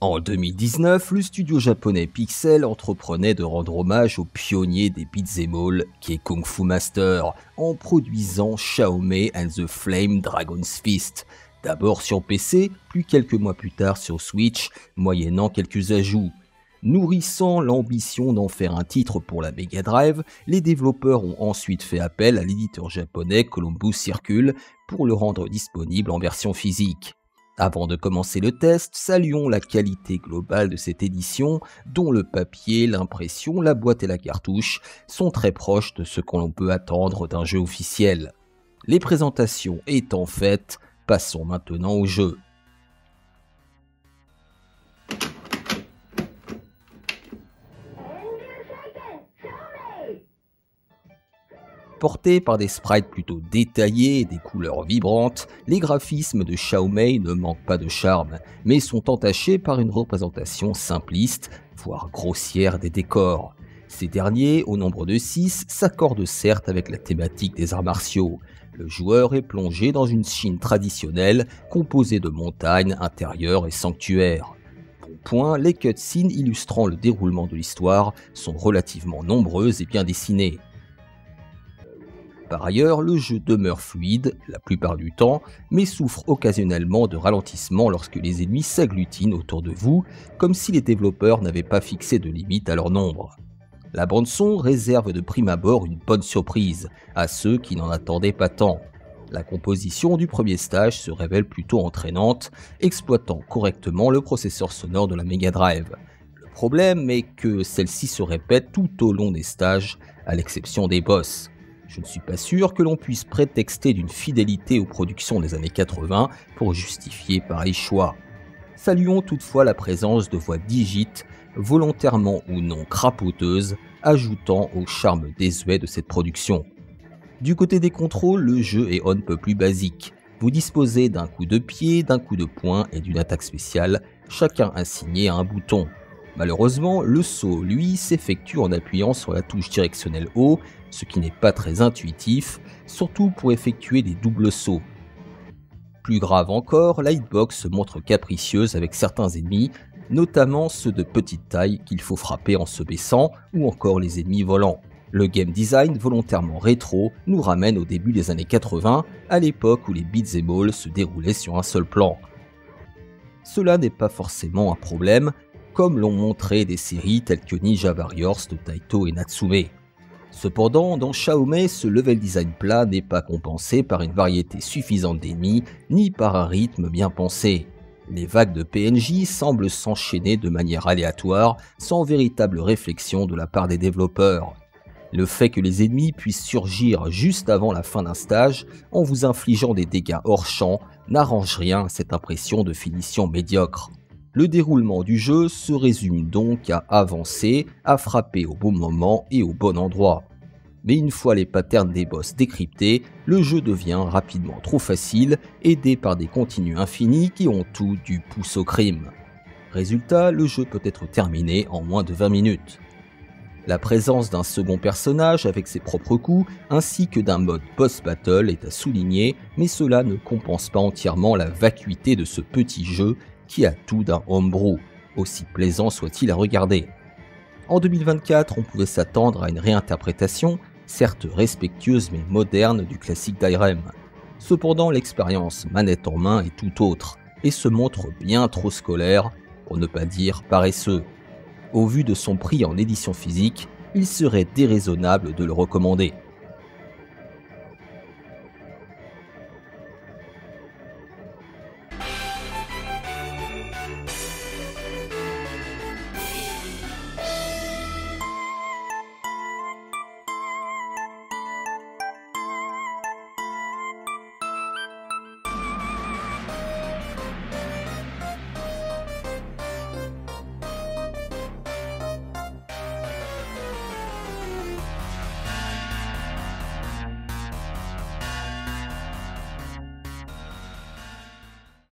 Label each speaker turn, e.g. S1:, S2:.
S1: En 2019, le studio japonais Pixel entreprenait de rendre hommage au pionnier des beat'em all qui est Kung Fu Master, en produisant Xiaomei and the Flame Dragon's Fist, d'abord sur PC, puis quelques mois plus tard sur Switch, moyennant quelques ajouts. Nourrissant l'ambition d'en faire un titre pour la Mega Drive, les développeurs ont ensuite fait appel à l'éditeur japonais Columbus Circle pour le rendre disponible en version physique. Avant de commencer le test, saluons la qualité globale de cette édition, dont le papier, l'impression, la boîte et la cartouche sont très proches de ce qu'on peut attendre d'un jeu officiel. Les présentations étant faites, passons maintenant au jeu. Portés par des sprites plutôt détaillés et des couleurs vibrantes, les graphismes de Xiaomei ne manquent pas de charme, mais sont entachés par une représentation simpliste, voire grossière des décors. Ces derniers, au nombre de 6, s'accordent certes avec la thématique des arts martiaux. Le joueur est plongé dans une Chine traditionnelle, composée de montagnes, intérieures et sanctuaires. Bon point, les cutscenes illustrant le déroulement de l'histoire sont relativement nombreuses et bien dessinées. Par ailleurs, le jeu demeure fluide la plupart du temps, mais souffre occasionnellement de ralentissements lorsque les ennemis s'agglutinent autour de vous, comme si les développeurs n'avaient pas fixé de limite à leur nombre. La bande-son réserve de prime abord une bonne surprise à ceux qui n'en attendaient pas tant. La composition du premier stage se révèle plutôt entraînante, exploitant correctement le processeur sonore de la Mega Drive. Le problème est que celle-ci se répète tout au long des stages, à l'exception des boss. Je ne suis pas sûr que l'on puisse prétexter d'une fidélité aux productions des années 80 pour justifier pareil choix. Saluons toutefois la présence de voix digites, volontairement ou non crapoteuses, ajoutant au charme désuet de cette production. Du côté des contrôles, le jeu est on ne peut plus basique. Vous disposez d'un coup de pied, d'un coup de poing et d'une attaque spéciale, chacun assigné à un bouton. Malheureusement, le saut, lui, s'effectue en appuyant sur la touche directionnelle haut, ce qui n'est pas très intuitif, surtout pour effectuer des doubles sauts. Plus grave encore, la hitbox se montre capricieuse avec certains ennemis, notamment ceux de petite taille qu'il faut frapper en se baissant, ou encore les ennemis volants. Le game design volontairement rétro nous ramène au début des années 80, à l'époque où les beat'em all se déroulaient sur un seul plan. Cela n'est pas forcément un problème, comme l'ont montré des séries telles que Ninja Warriors de Taito et Natsume. Cependant, dans Xiaomei, ce level design plat n'est pas compensé par une variété suffisante d'ennemis, ni par un rythme bien pensé. Les vagues de PNJ semblent s'enchaîner de manière aléatoire, sans véritable réflexion de la part des développeurs. Le fait que les ennemis puissent surgir juste avant la fin d'un stage, en vous infligeant des dégâts hors champ, n'arrange rien à cette impression de finition médiocre. Le déroulement du jeu se résume donc à avancer, à frapper au bon moment et au bon endroit. Mais une fois les patterns des boss décryptés, le jeu devient rapidement trop facile, aidé par des continues infinis qui ont tout du pouce au crime. Résultat, le jeu peut être terminé en moins de 20 minutes. La présence d'un second personnage avec ses propres coups, ainsi que d'un mode boss battle est à souligner, mais cela ne compense pas entièrement la vacuité de ce petit jeu qui a tout d'un homebrew, aussi plaisant soit-il à regarder. En 2024, on pouvait s'attendre à une réinterprétation, certes respectueuse mais moderne du classique d'Irem. Cependant, l'expérience manette en main est tout autre, et se montre bien trop scolaire, pour ne pas dire paresseux. Au vu de son prix en édition physique, il serait déraisonnable de le recommander.